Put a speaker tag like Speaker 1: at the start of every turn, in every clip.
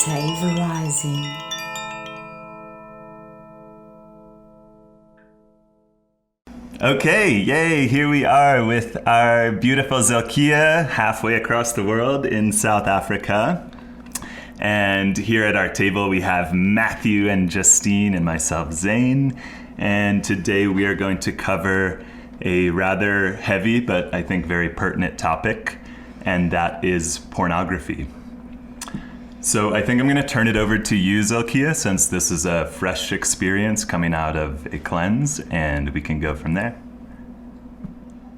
Speaker 1: Rising.
Speaker 2: Okay, yay, here we are with our beautiful Zelkia halfway across the world in South Africa. And here at our table we have Matthew and Justine and myself, Zane. And today we are going to cover a rather heavy but I think very pertinent topic, and that is pornography. So I think I'm going to turn it over to you, Zelkia, since this is a fresh experience coming out of a cleanse, and we can go from there.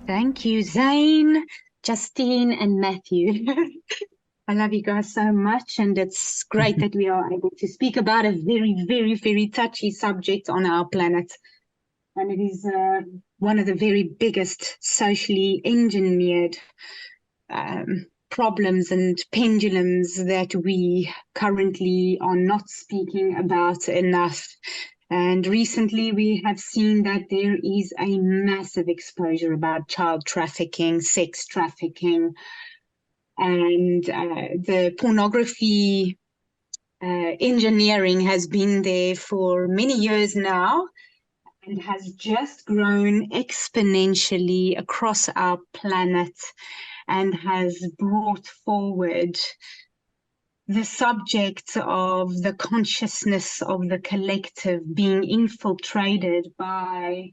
Speaker 3: Thank you, Zane, Justine, and Matthew. I love you guys so much, and it's great that we are able to speak about a very, very, very touchy subject on our planet. And it is one of the very biggest socially engineered problems and pendulums that we currently are not speaking about enough. And recently we have seen that there is a massive exposure about child trafficking, sex trafficking, and the pornography engineering has been there for many years now and has just grown exponentially across our planet, and has brought forward the subject of the consciousness of the collective being infiltrated by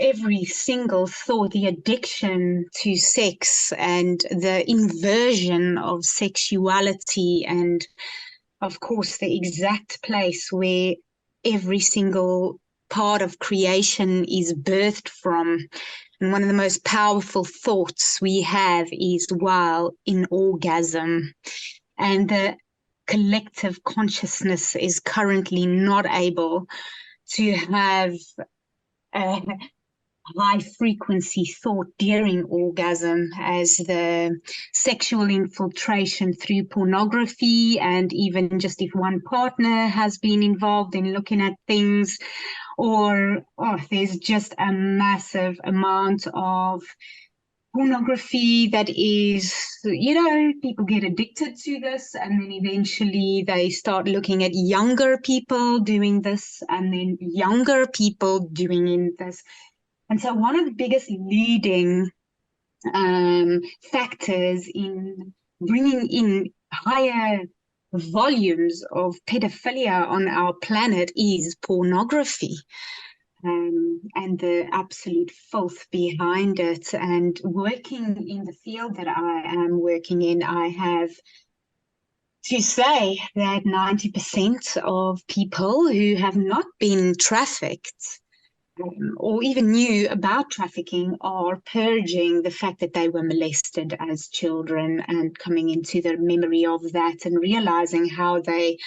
Speaker 3: every single thought, the addiction to sex and the inversion of sexuality, and of course the exact place where every single part of creation is birthed from. And one of the most powerful thoughts we have is while in orgasm. And the collective consciousness is currently not able to have a high frequency thought during orgasm, as the sexual infiltration through pornography, and even just if one partner has been involved in looking at things, or there's just a massive amount of pornography that is, people get addicted to this, and then eventually they start looking at younger people doing this, and then younger people doing this. And so one of the biggest leading factors in bringing in higher volumes of pedophilia on our planet is pornography, and the absolute filth behind it. And working in the field that I am working in, I have to say that 90% of people who have not been trafficked or even knew about trafficking are purging the fact that they were molested as children, and coming into the memory of that and realizing how they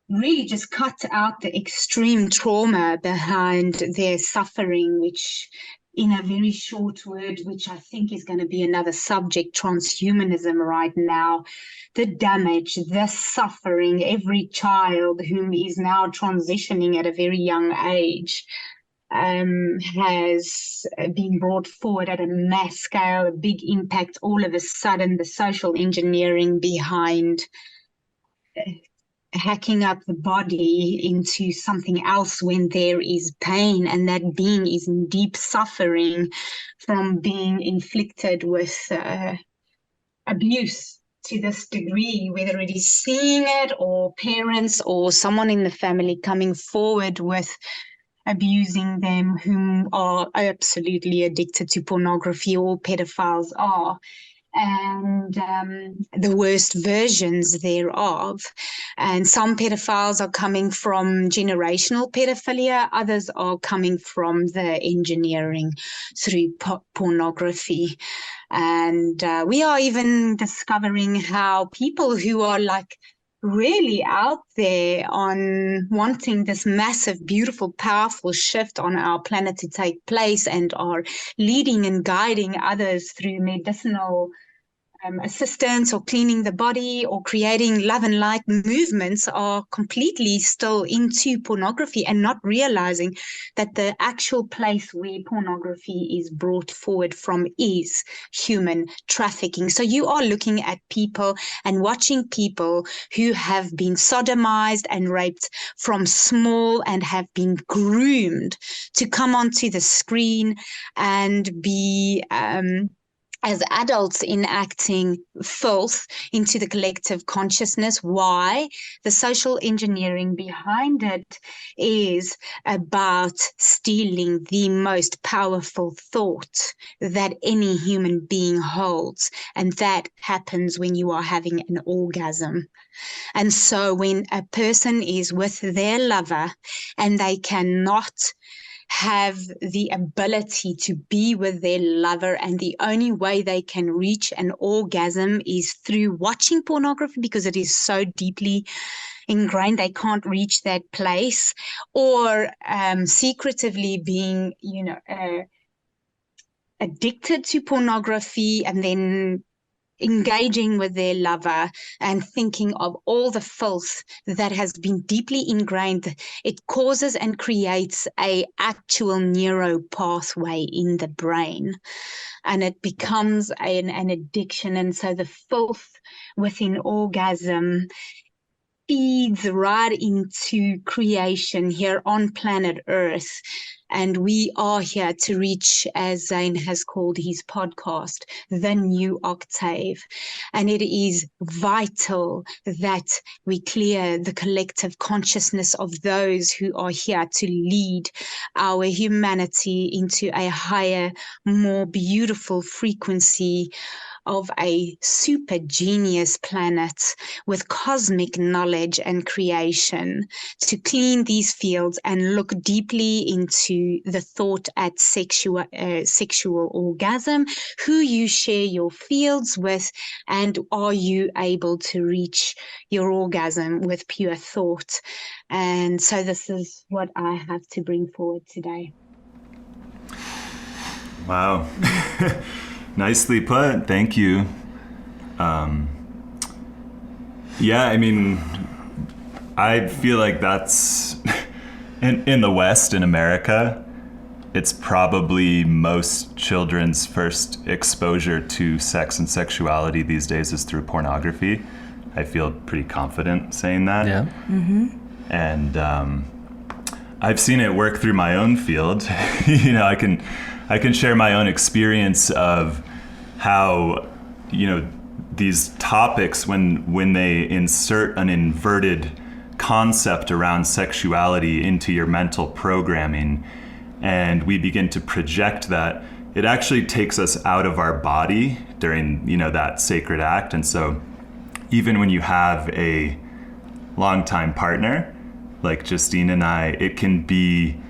Speaker 3: really just cut out the extreme trauma behind their suffering, which, in a very short word, which I think is going to be another subject, transhumanism right now, the damage, the suffering, every child whom is now transitioning at a very young age has been brought forward at a mass scale, a big impact. All of a sudden, the social engineering behind hacking up the body into something else when there is pain, and that being is in deep suffering from being inflicted with abuse to this degree, whether it is seeing it or parents or someone in the family coming forward with abusing them, whom are absolutely addicted to pornography. All pedophiles are, and the worst versions thereof. And some pedophiles are coming from generational pedophilia, others are coming from the engineering through pornography. And we are even discovering how people who are like really out there on wanting this massive, beautiful, powerful shift on our planet to take place, and are leading and guiding others through medicinal assistance or cleaning the body or creating love and light movements are completely still into pornography and not realizing that the actual place where pornography is brought forward from is human trafficking. So you are looking at people and watching people who have been sodomized and raped from small and have been groomed to come onto the screen and be as adults enacting filth into the collective consciousness. Why? The social engineering behind it is about stealing the most powerful thought that any human being holds, and that happens when you are having an orgasm. And so when a person is with their lover and they cannot have the ability to be with their lover, and the only way they can reach an orgasm is through watching pornography because it is so deeply ingrained they can't reach that place, or secretively being addicted to pornography and then engaging with their lover and thinking of all the filth that has been deeply ingrained, it causes and creates a actual neuro pathway in the brain, and it becomes an addiction. And so the filth within orgasm feeds right into creation here on planet Earth. And we are here to reach, as Zane has called his podcast, the new octave. And it is vital that we clear the collective consciousness of those who are here to lead our humanity into a higher, more beautiful frequency of a super genius planet with cosmic knowledge and creation, to clean these fields and look deeply into the thought at sexual orgasm, who you share your fields with, and are you able to reach your orgasm with pure thought. And so this is what I have to bring forward today.
Speaker 2: Wow. Nicely put. Thank you. Yeah, I mean, I feel like that's in the West, in America, it's probably most children's first exposure to sex and sexuality these days is through pornography. I feel pretty confident saying that.
Speaker 1: Yeah.
Speaker 3: Mm-hmm.
Speaker 2: And I've seen it work through my own field. I can share my own experience of how, these topics, when they insert an inverted concept around sexuality into your mental programming, and we begin to project that, it actually takes us out of our body during, that sacred act. And so even when you have a longtime partner, like Justine and I, it can be,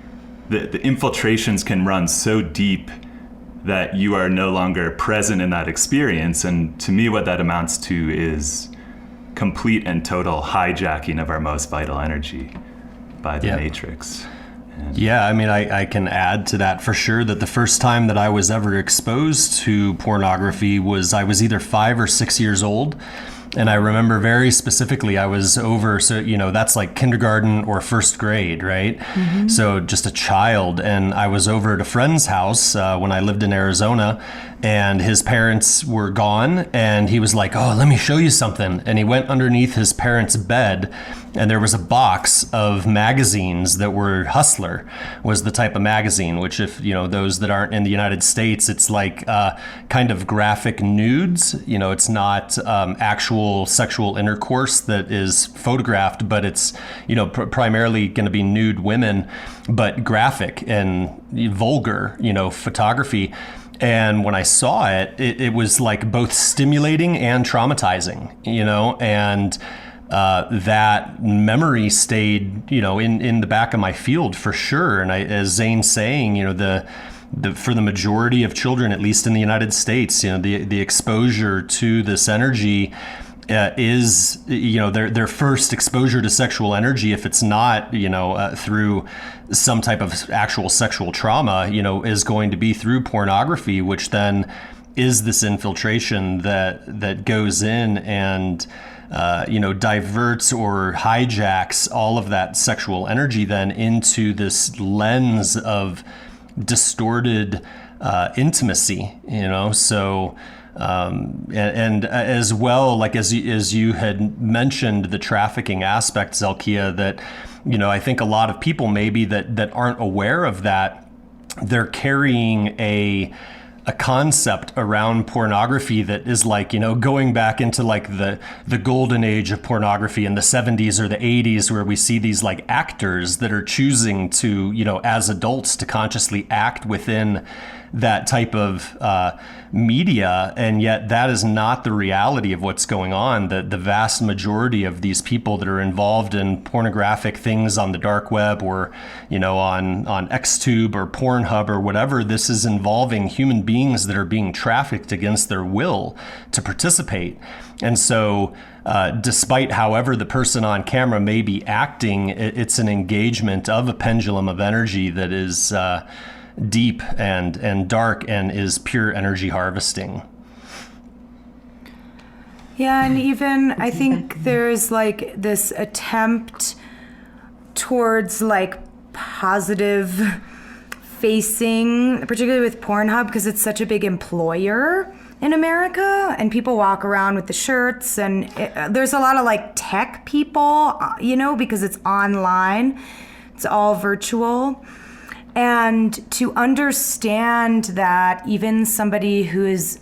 Speaker 2: the infiltrations can run so deep that you are no longer present in that experience. And to me, what that amounts to is complete and total hijacking of our most vital energy by the Matrix.
Speaker 1: Yeah, I mean, I can add to that for sure that the first time that I was ever exposed to pornography was I was either 5 or 6 years old. And I remember very specifically, I was over, so, that's like kindergarten or first grade, right? Mm-hmm. So just a child. And I was over at a friend's house when I lived in Arizona, and his parents were gone. And he was like, "Oh, let me show you something." And he went underneath his parents' bed, and there was a box of magazines that were Hustler, was the type of magazine, which, if, those that aren't in the United States, it's like kind of graphic nudes. It's not actual sexual intercourse that is photographed, but it's, primarily going to be nude women, but graphic and vulgar, photography. And when I saw it, it was like both stimulating and traumatizing, and that memory stayed, in the back of my field for sure. And as Zane's saying, for the majority of children, at least in the United States, the exposure to this energy is, their first exposure to sexual energy, if it's not, through some type of actual sexual trauma, is going to be through pornography, which then is this infiltration that goes in and diverts or hijacks all of that sexual energy then into this lens of distorted intimacy, so and as well, like as you had mentioned, the trafficking aspect, Zelkia, that I think a lot of people maybe that aren't aware of that, they're carrying a concept around pornography that is like, going back into like the golden age of pornography in the 70s or the 80s, where we see these like actors that are choosing to, as adults, to consciously act within that type of media, and yet that is not the reality of what's going on. The vast majority of these people that are involved in pornographic things on the dark web, or on XTube or Pornhub or whatever, this is involving human beings that are being trafficked against their will to participate. And so despite however the person on camera may be acting, it's an engagement of a pendulum of energy that is deep and dark and is pure energy harvesting.
Speaker 4: Yeah, and even I think there's like this attempt towards like positive facing, particularly with Pornhub, because it's such a big employer in America, and people walk around with the shirts, and there's a lot of like tech people, because it's online, it's all virtual. And to understand that even somebody who is,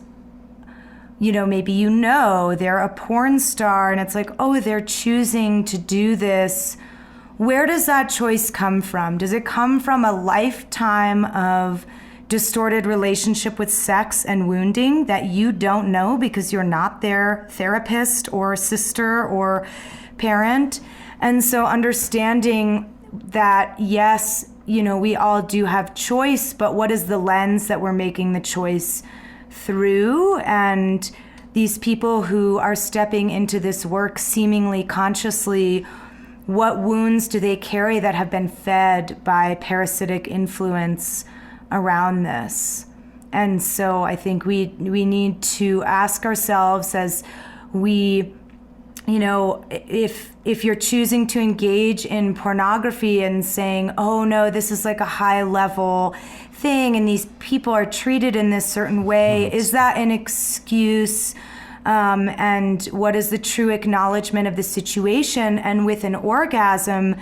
Speaker 4: maybe they're a porn star, and it's like, oh, they're choosing to do this. Where does that choice come from? Does it come from a lifetime of distorted relationship with sex and wounding that you don't know because you're not their therapist or sister or parent? And so understanding that, yes, we all do have choice, but what is the lens that we're making the choice through? And these people who are stepping into this work seemingly consciously, what wounds do they carry that have been fed by parasitic influence around this? And so I think we need to ask ourselves, as we, if you're choosing to engage in pornography and saying, oh no, this is like a high level thing and these people are treated in this certain way, is that an excuse? And what is the true acknowledgement of the situation? And with an orgasm,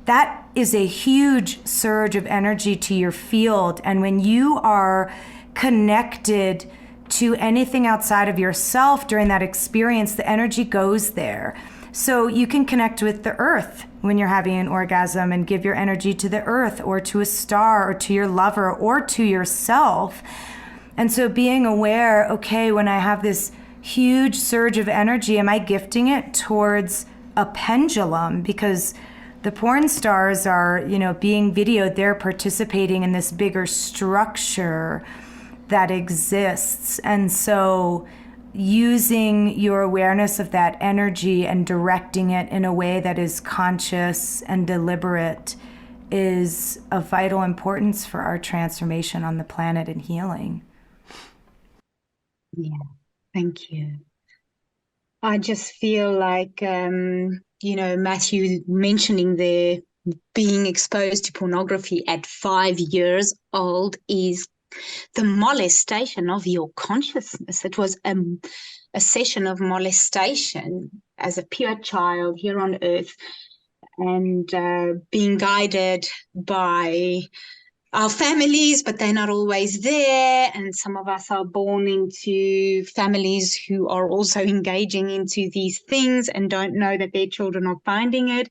Speaker 4: that is a huge surge of energy to your field. And when you are connected to anything outside of yourself during that experience, the energy goes there. So you can connect with the earth when you're having an orgasm and give your energy to the earth or to a star or to your lover or to yourself. And so being aware, okay, when I have this huge surge of energy, am I gifting it towards a pendulum? Because the porn stars are, being videoed, they're participating in this bigger structure that exists. And so using your awareness of that energy and directing it in a way that is conscious and deliberate is of vital importance for our transformation on the planet and healing.
Speaker 3: Yeah, thank you. I just feel like, Matthew mentioning there, being exposed to pornography at 5 years old is the molestation of your consciousness. It was a session of molestation as a pure child here on earth, and being guided by our families, but they're not always there. And some of us are born into families who are also engaging into these things and don't know that their children are finding it.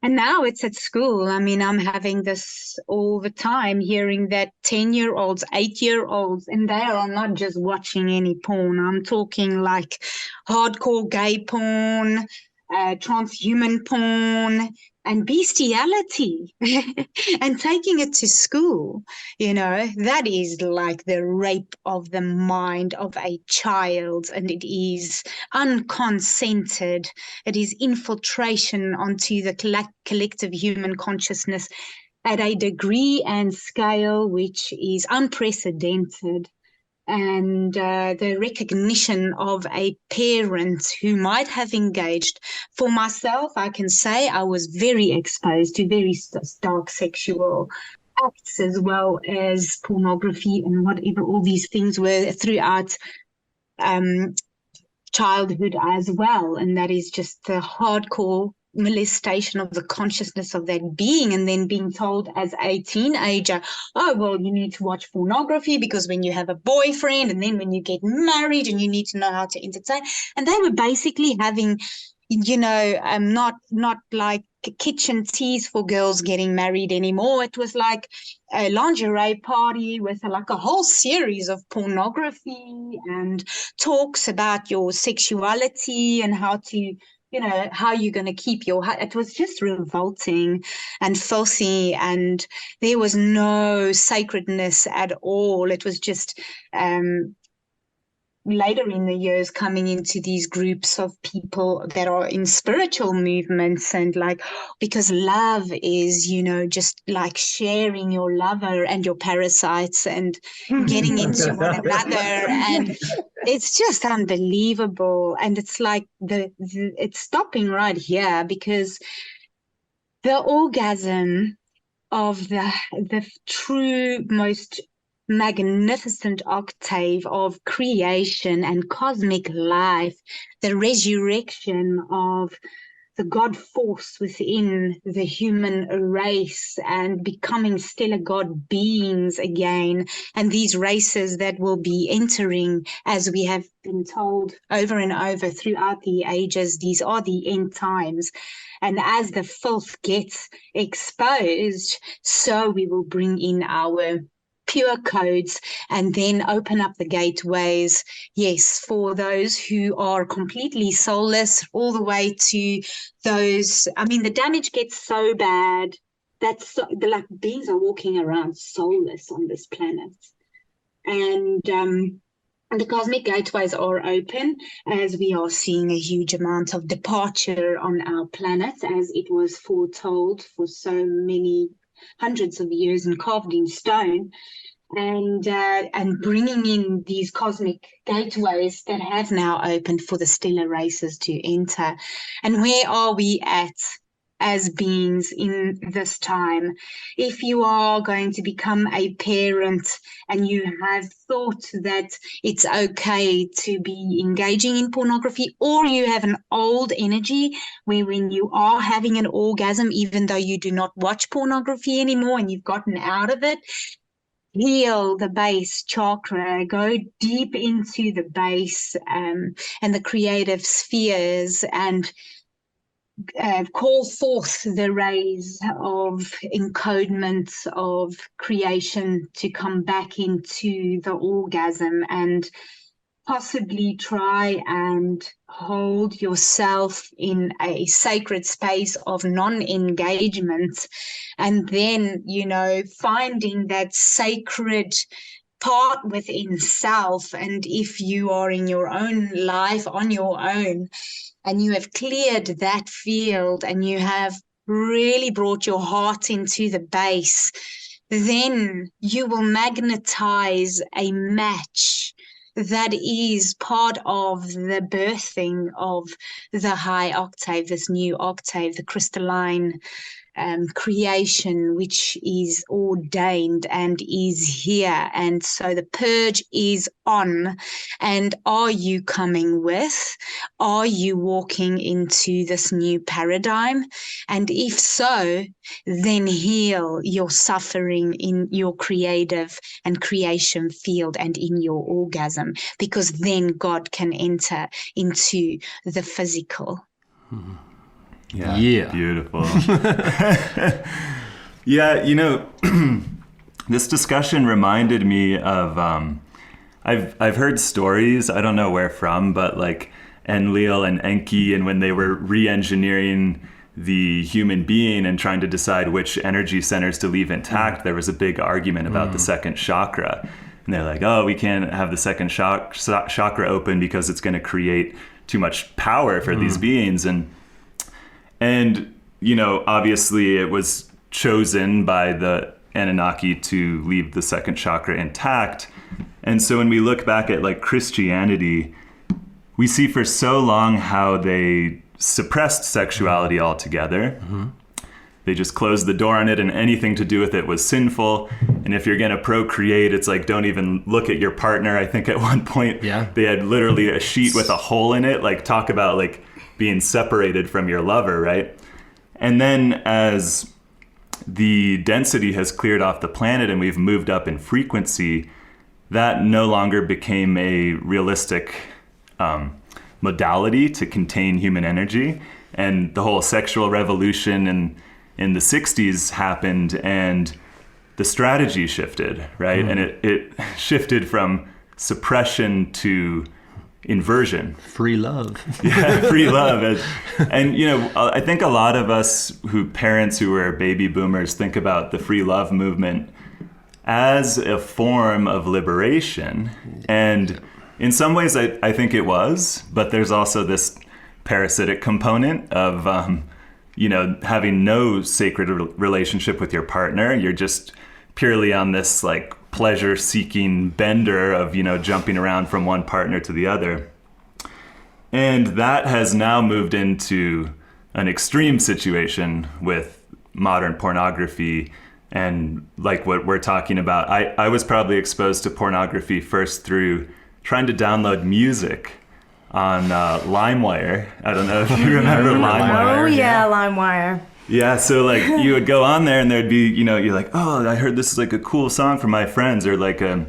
Speaker 3: And now it's at school. I mean, I'm having this all the time, hearing that 10-year-olds, 8-year-olds, and they are not just watching any porn. I'm talking like hardcore gay porn, transhuman porn, and bestiality, and taking it to school. That is like the rape of the mind of a child, and it is unconsented. It is infiltration onto the collective human consciousness at a degree and scale which is unprecedented. and the recognition of a parent who might have engaged. For myself, I can say I was very exposed to very stark sexual acts, as well as pornography and whatever all these things were throughout childhood as well. And that is just the hardcore molestation of the consciousness of that being, and then being told as a teenager, oh, well, you need to watch pornography because when you have a boyfriend, and then when you get married, and you need to know how to entertain. And they were basically having, not like kitchen teas for girls getting married anymore. It was like a lingerie party with like a whole series of pornography and talks about your sexuality and how to, how you're going to keep your. It was just revolting and filthy, and there was no sacredness at all. It was just later in the years coming into these groups of people that are in spiritual movements, and like, because love is, just like sharing your lover and your parasites and getting into one another, and it's just unbelievable. And it's like it's stopping right here, because the orgasm of the true most magnificent octave of creation and cosmic life, the resurrection of the God force within the human race and becoming stellar God beings again. And these races that will be entering, as we have been told over and over throughout the ages, these are the end times. And as the filth gets exposed, so we will bring in our pure codes and then open up the gateways, yes, for those who are completely soulless, all the way to those. I mean, the damage gets so bad that like beings are walking around soulless on this planet. And the cosmic gateways are open, as we are seeing a huge amount of departure on our planet, as it was foretold for so many hundreds of years and carved in stone, and bringing in these cosmic gateways that have now opened for the stellar races to enter. And where are we at as beings in this time? If you are going to become a parent and you have thought that it's okay to be engaging in pornography, or you have an old energy where when you are having an orgasm, even though you do not watch pornography anymore and you've gotten out of it, heal the base chakra, go deep into the base and the creative spheres, and call forth the rays of encodement of creation to come back into the orgasm, and possibly try and hold yourself in a sacred space of non-engagement, and then, finding that sacred part within self. And if you are in your own life on your own, and you have cleared that field, and you have really brought your heart into the base, then you will magnetize a match that is part of the birthing of the high octave, this new octave, the crystalline creation, which is ordained and is here. And so the purge is on. And are you coming with? Are you walking into this new paradigm? And if so, then heal your suffering in your creative and creation field and in your orgasm, because then God can enter into the physical.
Speaker 2: Mm-hmm. Yeah. Beautiful. Yeah, this discussion reminded me of I've heard stories, I don't know where from, but like Enlil and Enki, and when they were re-engineering the human being and trying to decide which energy centers to leave intact, there was a big argument about the second chakra. And they're like, oh, we can't have the second chakra open because it's going to create too much power for these beings. And, obviously it was chosen by the Anunnaki to leave the second chakra intact. And so when we look back at like Christianity, we see for so long how they suppressed sexuality altogether. They just closed the door on it, and anything to do with it was sinful. And if you're going to procreate, it's like, don't even look at your partner. I think at one point they had literally a sheet with a hole in it. Like, talk about like being separated from your lover, right? And then as the density has cleared off the planet and we've moved up in frequency, that no longer became a realistic modality to contain human energy. And the whole sexual revolution in the 60s happened, and the strategy shifted, right? And it shifted from suppression to inversion.
Speaker 1: Free love.
Speaker 2: Yeah, free love. And, you know, I think a lot of us parents who were baby boomers think about the free love movement as a form of liberation. And in some ways, I think it was, but there's also this parasitic component of, you know, having no sacred relationship with your partner. You're just purely on this like pleasure-seeking bender of, you know, jumping around from one partner to the other. And that has now moved into an extreme situation with modern pornography. And like what we're talking about, I was probably exposed to pornography first through trying to download music on LimeWire. I don't know if you remember LimeWire.
Speaker 4: Oh yeah, LimeWire.
Speaker 2: Yeah, so like you would go on there and there'd be, you know, you're like, oh, I heard this is like a cool song from my friends, or like a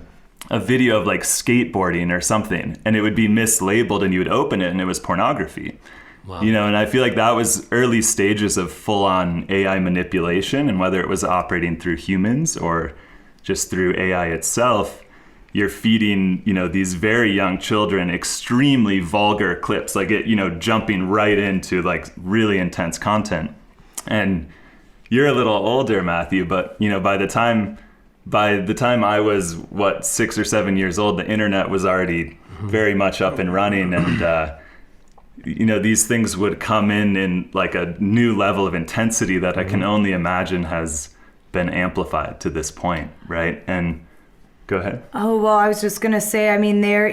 Speaker 2: video of like skateboarding or something, and it would be mislabeled, and you would open it and it was pornography. Wow. You know, and I feel like that was early stages of full-on AI manipulation, and whether it was operating through humans or just through AI itself, you're feeding, you know, these very young children extremely vulgar clips, like it, you know, jumping right into like really intense content. And you're a little older, Matthew, but, you know, by the time I was, 6 or 7 years old, the internet was already very much up and running. And, you know, these things would come in like a new level of intensity that I can only imagine has been amplified to this point, right? And go ahead. Oh,
Speaker 4: well, I was just going to say, I mean, there are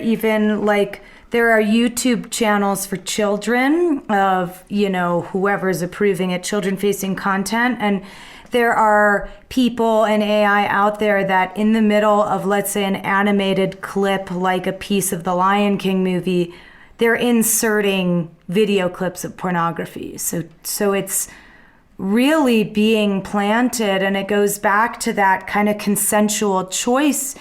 Speaker 4: YouTube channels for children of, you know, whoever's approving it, children-facing content. And there are people and AI out there that in the middle of, let's say, an animated clip, like a piece of the Lion King movie, they're inserting video clips of pornography. So it's really being planted, and it goes back to that kind of consensual choice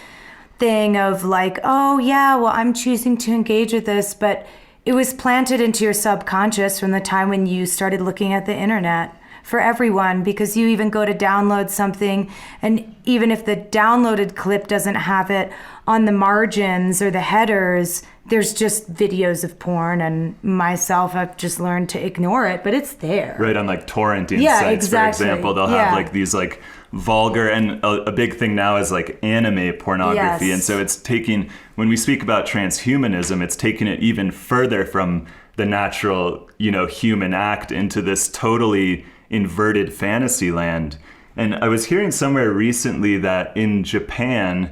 Speaker 4: thing of like, oh yeah, well, I'm choosing to engage with this, but it was planted into your subconscious from the time when you started looking at the internet for everyone, because you even go to download something, and even if the downloaded clip doesn't have it on the margins or the headers, there's just videos of porn, and myself, I've just learned to ignore it, but it's there.
Speaker 2: Right, on like torrenting sites,
Speaker 4: exactly.
Speaker 2: For example, they'll have like these like vulgar, and a big thing now is like anime pornography.
Speaker 4: Yes.
Speaker 2: And so it's taking, when we speak about transhumanism, it's taking it even further from the natural, you know, human act into this totally inverted fantasy land. And I was hearing somewhere recently that in Japan,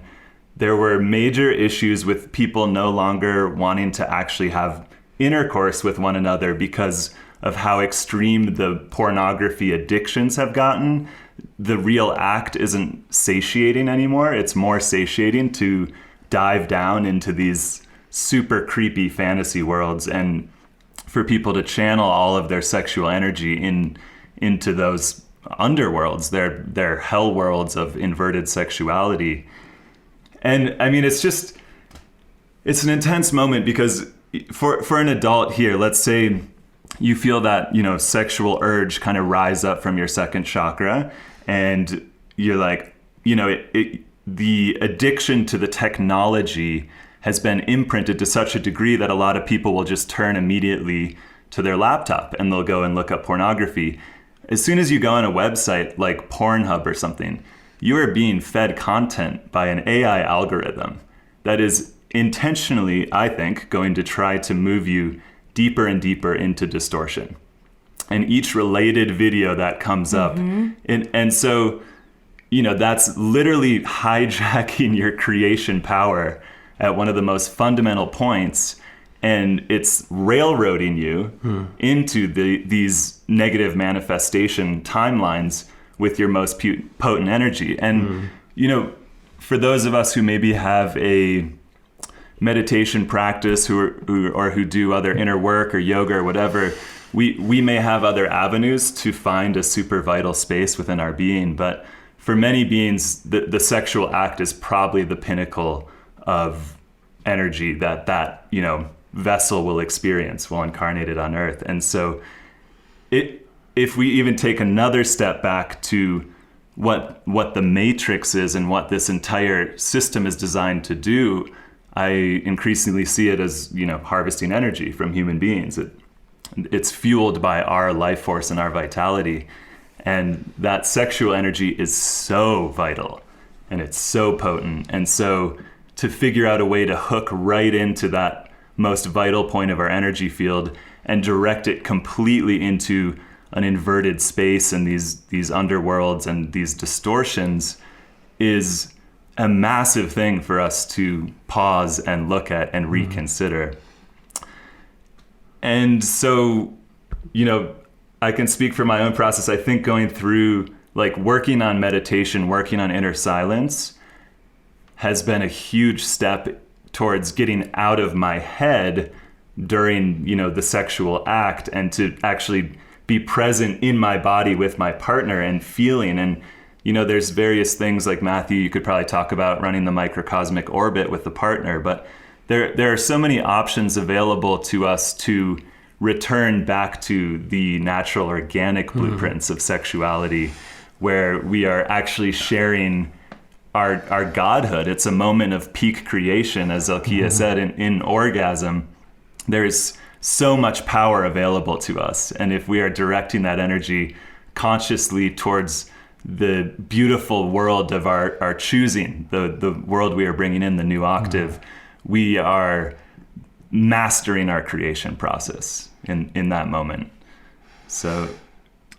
Speaker 2: there were major issues with people no longer wanting to actually have intercourse with one another because of how extreme the pornography addictions have gotten. The real act isn't satiating anymore. It's more satiating to dive down into these super creepy fantasy worlds, and for people to channel all of their sexual energy into those underworlds, their hell worlds of inverted sexuality. And I mean, it's an intense moment, because for an adult here, let's say you feel that, you know, sexual urge kind of rise up from your second chakra, and you're like, you know, the addiction to the technology has been imprinted to such a degree that a lot of people will just turn immediately to their laptop and they'll go and look up pornography. As soon as you go on a website like Pornhub or something, you are being fed content by an AI algorithm that is intentionally, I think, going to try to move you deeper and deeper into distortion. And each related video that comes up. And so, you know, that's literally hijacking your creation power at one of the most fundamental points, and it's railroading you into these negative manifestation timelines with your most potent energy. And, for those of us who maybe have a meditation practice who do other inner work or yoga or whatever, we may have other avenues to find a super vital space within our being. But for many beings, the sexual act is probably the pinnacle of energy that vessel will experience while incarnated on Earth. And so if we even take another step back to what the matrix is and what this entire system is designed to do, I increasingly see it as, harvesting energy from human beings. It's fueled by our life force and our vitality. And that sexual energy is so vital and it's so potent. And so to figure out a way to hook right into that most vital point of our energy field and direct it completely into an inverted space and these underworlds and these distortions is a massive thing for us to pause and look at and reconsider. And so, I can speak for my own process. I think going through working on meditation, working on inner silence has been a huge step towards getting out of my head during, the sexual act, and to actually be present in my body with my partner and feeling. And, there's various things like Matthew, you could probably talk about running the microcosmic orbit with the partner, but there are so many options available to us to return back to the natural organic blueprints of sexuality, where we are actually sharing our godhood. It's a moment of peak creation, as Zalkiya said, in orgasm. There's so much power available to us. And if we are directing that energy consciously towards the beautiful world of our choosing, the world we are bringing in, the new octave, we are mastering our creation process in that moment. So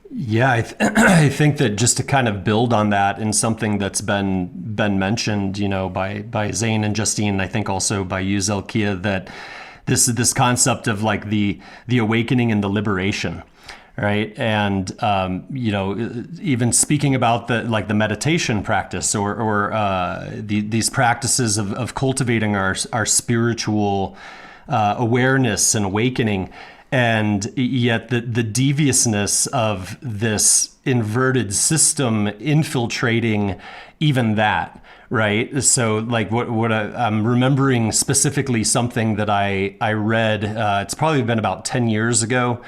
Speaker 1: yeah, I think that just to kind of build on that, in something that's been mentioned, by Zane and Justine, I think also by you, Zalkiya, that this concept of the awakening and the liberation, right? And even speaking about the meditation practice or these practices of cultivating our spiritual awareness and awakening. And yet the deviousness of this inverted system infiltrating even that, right? So what I'm remembering specifically something that I read, it's probably been about 10 years ago.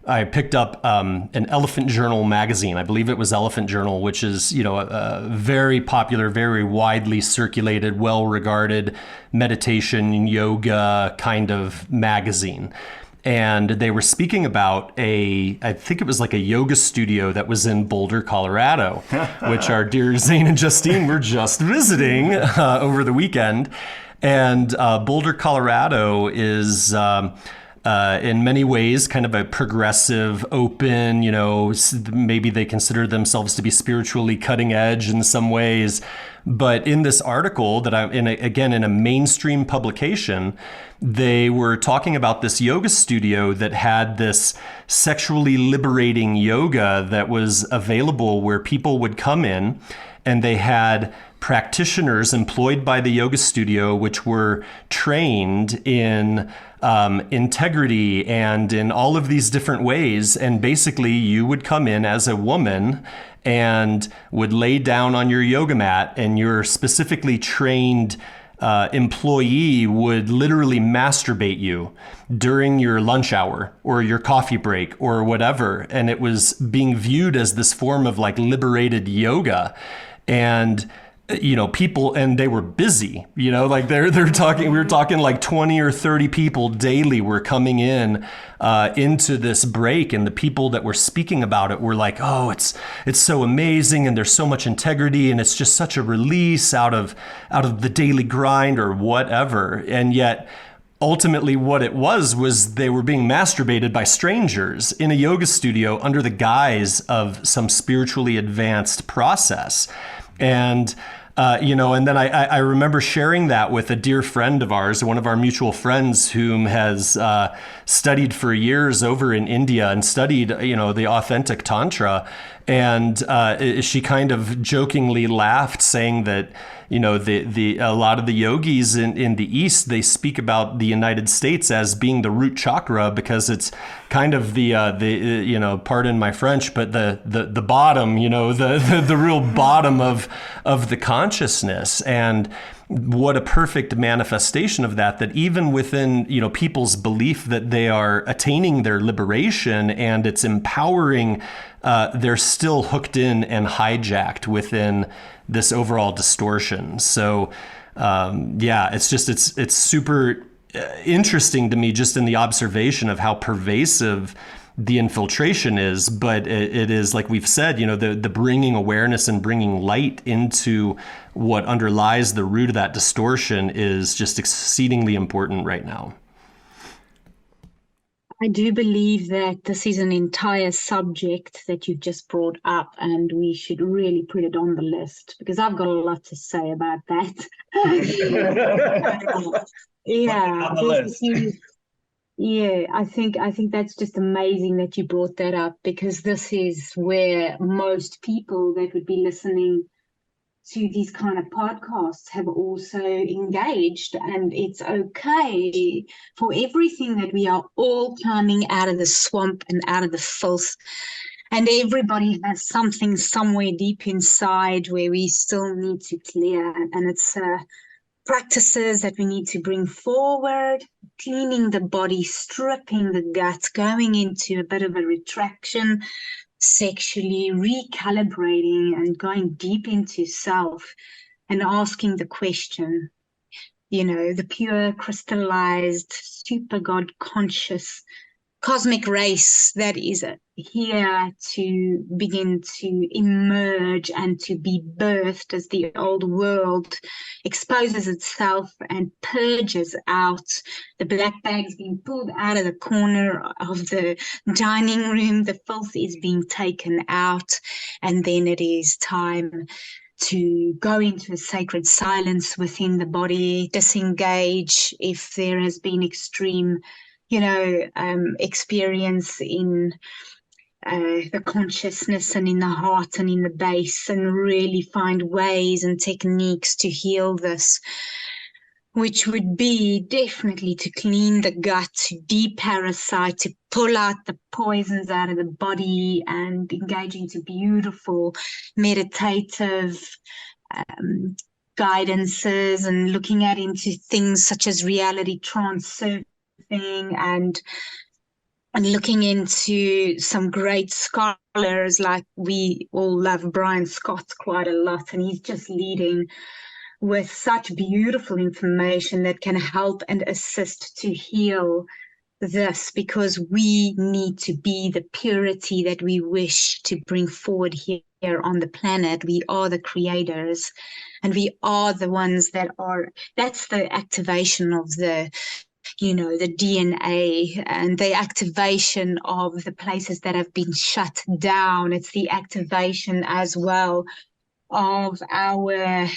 Speaker 1: I picked up an Elephant Journal magazine. I believe it was Elephant Journal, which is, a very popular, very widely circulated, well-regarded meditation, yoga kind of magazine. And they were speaking about I think it was a yoga studio that was in Boulder, Colorado, which our dear Zane and Justine were just visiting over the weekend. And Boulder, Colorado is in many ways kind of a progressive, open, maybe they consider themselves to be spiritually cutting edge in some ways. But in this article that I'm in, in a mainstream publication, they were talking about this yoga studio that had this sexually liberating yoga that was available, where people would come in and they had practitioners employed by the yoga studio, which were trained in integrity and in all of these different ways. And basically you would come in as a woman and would lay down on your yoga mat, and your specifically trained employee would literally masturbate you during your lunch hour or your coffee break or whatever. And it was being viewed as this form of liberated yoga. And people, and they were busy, they're talking, we were talking 20 or 30 people daily were coming in into this break. And the people that were speaking about it were like, oh, it's so amazing. And there's so much integrity, and it's just such a release out of the daily grind or whatever. And yet ultimately what it was they were being masturbated by strangers in a yoga studio under the guise of some spiritually advanced process. And And then I remember sharing that with a dear friend of ours, one of our mutual friends, whom has studied for years over in India and studied, the authentic Tantra. And she kind of jokingly laughed, saying that, a lot of the yogis in the East, they speak about the United States as being the root chakra, because it's kind of the pardon my French, but the bottom, the real bottom of the consciousness. And what a perfect manifestation of that even within, people's belief that they are attaining their liberation and it's empowering, they're still hooked in and hijacked within this overall distortion. So, it's super interesting to me, just in the observation of how pervasive the infiltration is. But it is, like we've said, the bringing awareness and bringing light into what underlies the root of that distortion is just exceedingly important right now.
Speaker 3: I do believe that this is an entire subject that you've just brought up, and we should really put it on the list, because I've got a lot to say about that. I think that's just amazing that you brought that up, because this is where most people that would be listening to these kind of podcasts have also engaged. And it's okay for everything that we are all climbing out of the swamp and out of the filth. And everybody has something somewhere deep inside where we still need to clear. And it's practices that we need to bring forward, cleaning the body, stripping the gut, going into a bit of a retraction, sexually recalibrating and going deep into self and asking the question, the pure crystallized super God conscious cosmic race that is here to begin to emerge and to be birthed as the old world exposes itself and purges out. The black bags being pulled out of the corner of the dining room, the filth is being taken out, and then it is time to go into a sacred silence within the body, disengage if there has been extreme experience in the consciousness and in the heart and in the base, and really find ways and techniques to heal this, which would be definitely to clean the gut, to de-parasite, to pull out the poisons out of the body, and engage into beautiful meditative guidances, and looking at into things such as reality transfer and looking into some great scholars. Like, we all love Brian Scott quite a lot, and he's just leading with such beautiful information that can help and assist to heal this, because we need to be the purity that we wish to bring forward here on the planet. We are the creators, and we are the ones that's the activation of the DNA and the activation of the places that have been shut down. It's the activation as well of our,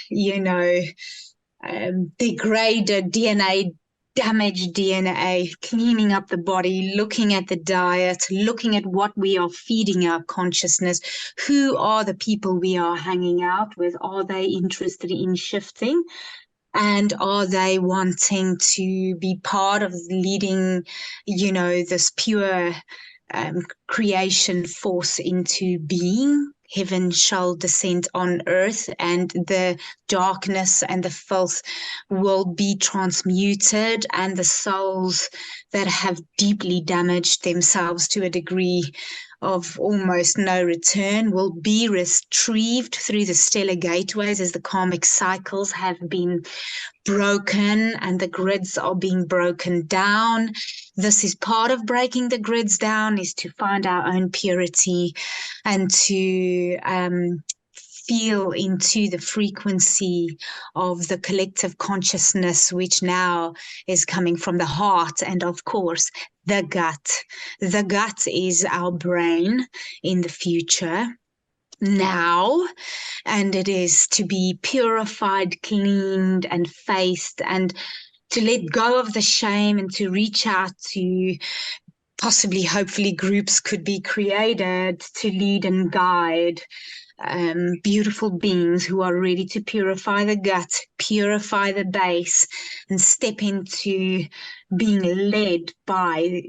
Speaker 3: degraded DNA, damaged DNA, cleaning up the body, looking at the diet, looking at what we are feeding our consciousness. Who are the people we are hanging out with? Are they interested in shifting? And are they wanting to be part of leading, this pure creation force into being? Heaven shall descend on earth, and the darkness and the filth will be transmuted, and the souls that have deeply damaged themselves to a degree of almost no return will be retrieved through the stellar gateways as the karmic cycles have been broken and the grids are being broken down. This is part of breaking the grids down, is to find our own purity and to feel into the frequency of the collective consciousness, which now is coming from the heart and, of course, the gut. The gut is our brain in the future. now, and it is to be purified, cleaned, and faced, and to let go of the shame and to reach out to possibly, hopefully, groups could be created to lead and guide beautiful beings who are ready to purify the gut, purify the base, and step into being led by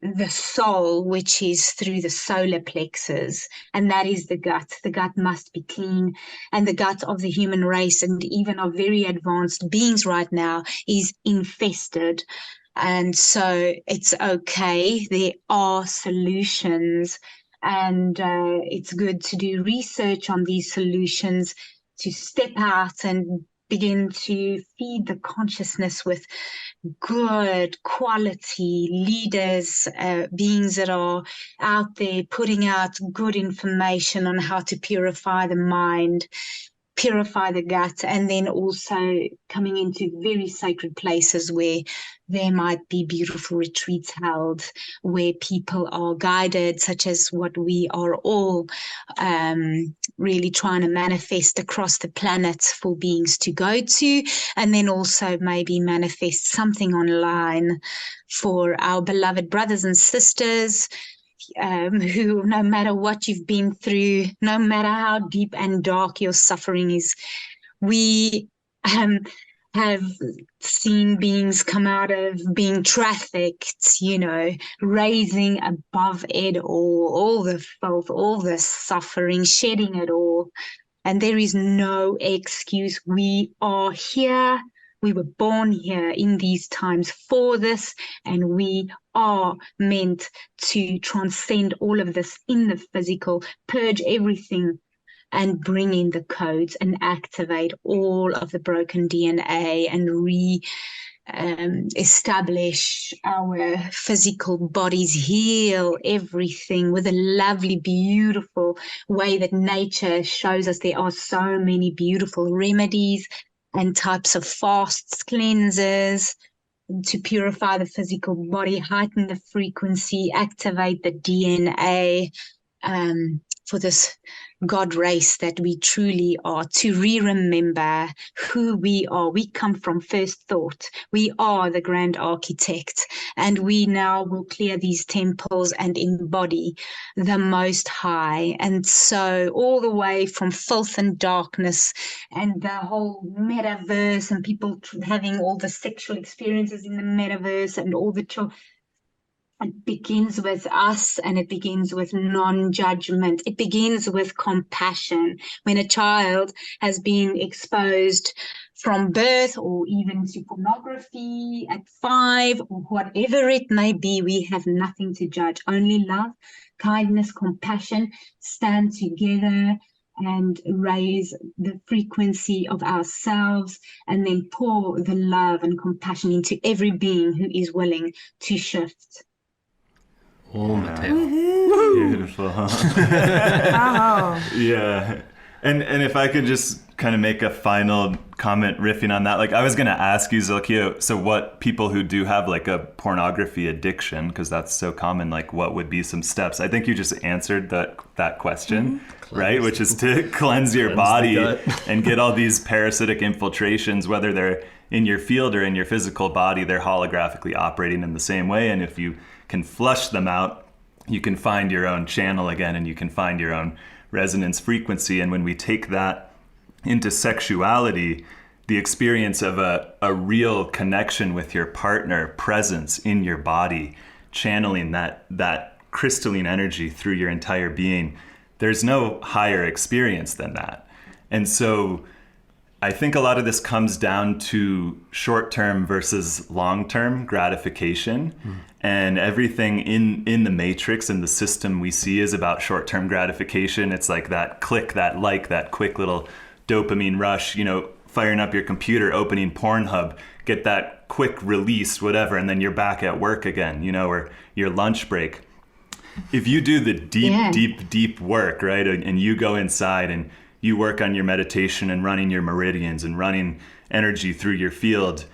Speaker 3: the soul, which is through the solar plexus, and that is the gut. The gut must be clean, and the gut of the human race, and even of very advanced beings right now, is infested. And so it's okay. There are solutions, and it's good to do research on these solutions, to step out and begin to feed the consciousness with good quality leaders, beings that are out there putting out good information on how to purify the mind, purify the gut, and then also coming into very sacred places where there might be beautiful retreats held, where people are guided, such as what we are all really trying to manifest across the planet for beings to go to, and then also maybe manifest something online for our beloved brothers and sisters who, no matter what you've been through, no matter how deep and dark your suffering is, we have seen beings come out of being trafficked, raising above it all the filth, all the suffering, shedding it all. And there is no excuse. We are here. We were born here in these times for this, and we are meant to transcend all of this in the physical, purge everything, and bring in the codes and activate all of the broken DNA and establish our physical bodies, heal everything with a lovely, beautiful way that nature shows us. There are so many beautiful remedies and types of fasts, cleanses, to purify the physical body, heighten the frequency, activate the DNA for this God race that we truly are, to remember who we are. We come from first thought. We are the grand architect, and we now will clear these temples and embody the Most High. And so all the way from filth and darkness and the whole metaverse and people having all the sexual experiences in the metaverse and all the it begins with us, and it begins with non-judgment. It begins with compassion. When a child has been exposed from birth or even to pornography at 5 or whatever it may be, we have nothing to judge. Only love, kindness, compassion, stand together and raise the frequency of ourselves, and then pour the love and compassion into every being who is willing to shift.
Speaker 1: Oh, Mateo.
Speaker 2: Beautiful, huh?
Speaker 4: Wow.
Speaker 2: Yeah. And if I could just kind of make a final comment riffing on that, like I was going to ask you, Zilkia, so what people who do have like a pornography addiction, because that's so common, like what would be some steps? I think you just answered that question, right? Which is to cleanse your body and get all these parasitic infiltrations, whether they're in your field or in your physical body, they're holographically operating in the same way. And if you can flush them out, you can find your own channel again, and you can find your own resonance frequency. And when we take that into sexuality, the experience of a real connection with your partner, presence in your body, channeling that crystalline energy through your entire being, there's no higher experience than that. And so I think a lot of this comes down to short-term versus long-term gratification. And everything in the matrix and the system we see is about short-term gratification. It's like that click, that like, that quick little dopamine rush, firing up your computer, opening Pornhub, get that quick release, whatever, and then you're back at work again, or your lunch break. If you do the deep work, right, and you go inside and you work on your meditation and running your meridians and running energy through your field,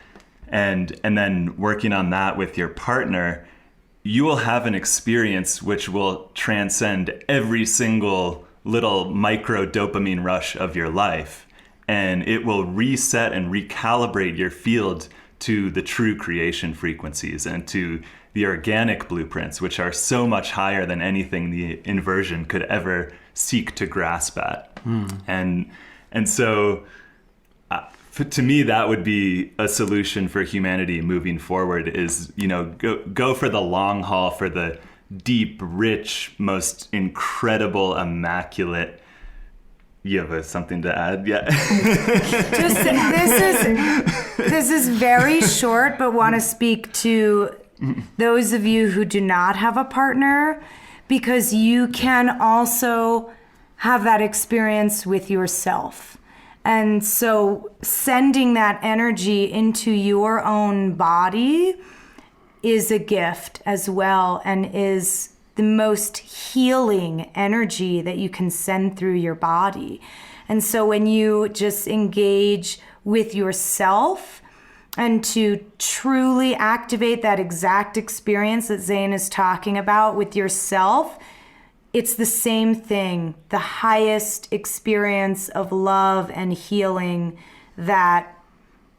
Speaker 2: and then working on that with your partner, you will have an experience which will transcend every single little micro dopamine rush of your life, and it will reset and recalibrate your field to the true creation frequencies and to the organic blueprints, which are so much higher than anything the inversion could ever seek to grasp at. And so to me, that would be a solution for humanity moving forward, is, go for the long haul, for the deep, rich, most incredible, immaculate. You have something to add? Yeah.
Speaker 4: This is very short, but want to speak to those of you who do not have a partner, because you can also have that experience with yourself. And so sending that energy into your own body is a gift as well, and is the most healing energy that you can send through your body. And so when you just engage with yourself and to truly activate that exact experience that Zane is talking about with yourself, it's the same thing, the highest experience of love and healing that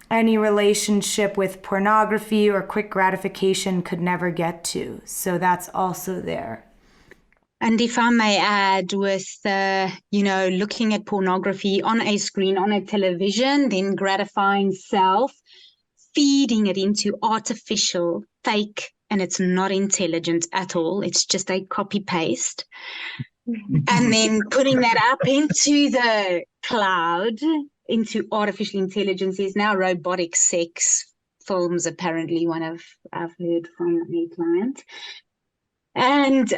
Speaker 4: any relationship with pornography or quick gratification could never get to. So that's also there.
Speaker 3: And if I may add, with looking at pornography on a screen, on a television, then gratifying self, feeding it into artificial, fake, and it's not intelligent at all. It's just a copy paste. And then putting that up into the cloud, into artificial intelligence, is now robotic sex films, apparently, one I've heard from a client. And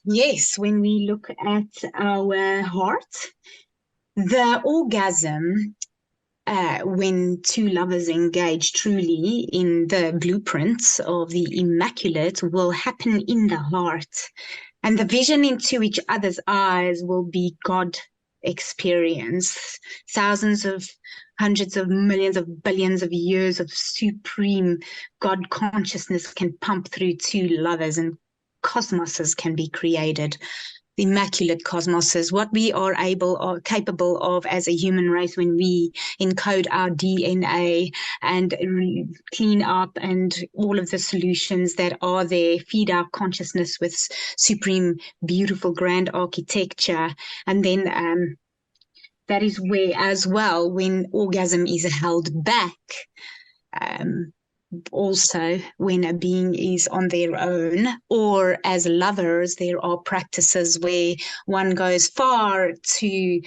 Speaker 3: yes, when we look at our heart, the orgasm, when two lovers engage truly in the blueprints of the Immaculate, will happen in the heart. And the vision into each other's eyes will be God experience. Thousands of, hundreds of millions of billions of years of supreme God consciousness can pump through two lovers, and cosmoses can be created. The immaculate cosmoses, what we are capable of as a human race when we encode our DNA and clean up, and all of the solutions that are there, feed our consciousness with supreme, beautiful, grand architecture. And then that is where, as well, when orgasm is held back, also when a being is on their own, or as lovers, there are practices where one goes far to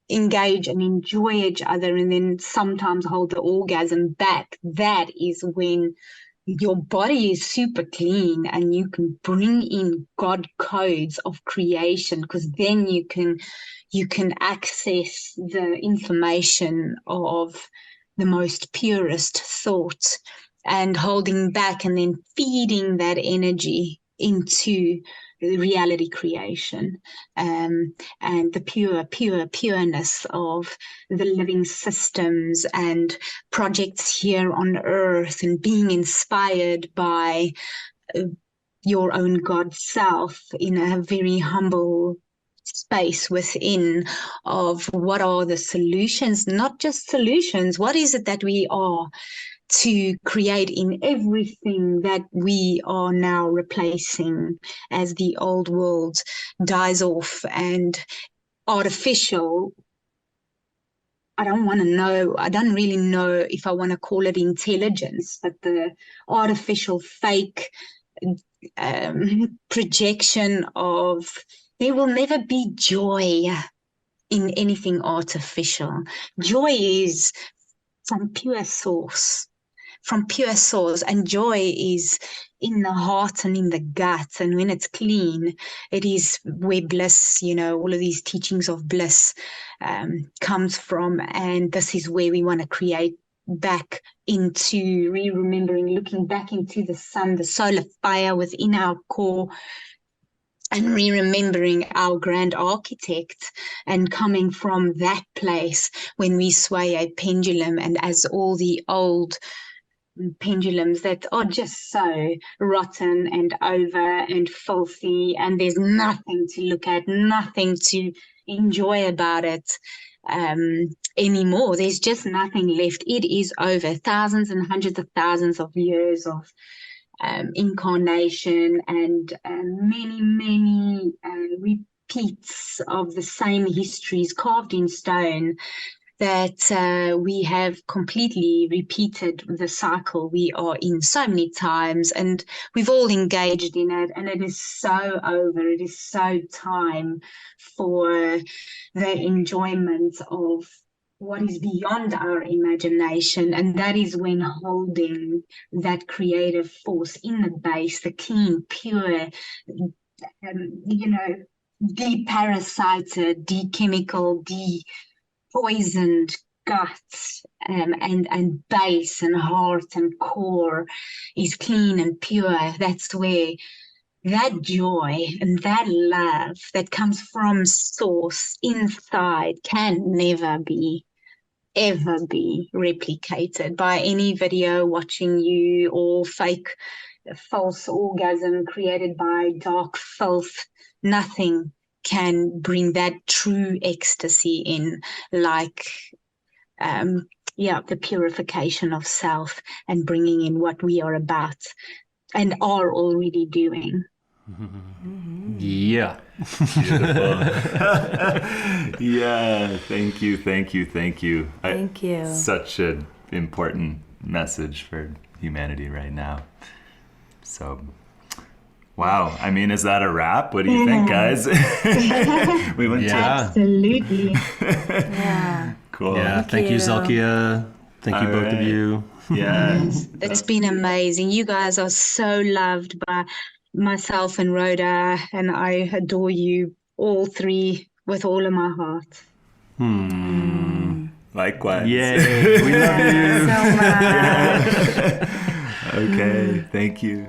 Speaker 3: engage and enjoy each other, and then sometimes hold the orgasm back. That is when your body is super clean and you can bring in God codes of creation, because then you can access the information of the most purest thought, and holding back and then feeding that energy into reality creation, and the pureness of the living systems and projects here on earth, and being inspired by your own God self in a very humble space within, of what are the solutions, not just solutions, what is it that we are to create in everything that we are now replacing as the old world dies off, and artificial, I don't really know if I want to call it intelligence, but the artificial fake projection of, there will never be joy in anything artificial. Joy is from pure source, and joy is in the heart and in the gut. And when it's clean, it is where bliss, all of these teachings of bliss comes from. And this is where we want to create back into remembering, looking back into the sun, the solar fire within our core, and remembering our grand architect, and coming from that place when we sway a pendulum, and as all the old pendulums that are just so rotten and over and filthy, and there's nothing to look at, nothing to enjoy about it anymore. There's just nothing left. It is over. Thousands and hundreds of thousands of years of incarnation and many repeats of the same histories carved in stone, that we have completely repeated the cycle we are in so many times, and we've all engaged in it, and it is so over. It is so time for the enjoyment of what is beyond our imagination, and that is when holding that creative force in the base, the clean, pure, deparasited, de-chemical, poisoned guts and base and heart and core is clean and pure. That's where that joy and that love that comes from source inside can never be, ever be replicated by any video watching you or fake false orgasm created by dark filth. Nothing can bring that true ecstasy in, like the purification of self and bringing in what we are about and are already doing.
Speaker 1: Yeah.
Speaker 2: Beautiful. Yeah. Thank you.
Speaker 4: Thank you.
Speaker 2: Such an important message for humanity right now. So, wow. I mean, is that a wrap? What do you think, guys? We went
Speaker 3: Absolutely.
Speaker 4: Yeah.
Speaker 2: Cool.
Speaker 1: Yeah. Thank you, Zalkia. Thank you,
Speaker 2: All
Speaker 1: both of
Speaker 2: right.
Speaker 1: you.
Speaker 2: Yeah.
Speaker 3: It's been amazing. You guys are so loved by myself and Rhoda, and I adore you all three with all of my heart.
Speaker 2: Likewise.
Speaker 1: Yay. We love you.
Speaker 4: So much.
Speaker 2: Okay. Thank you.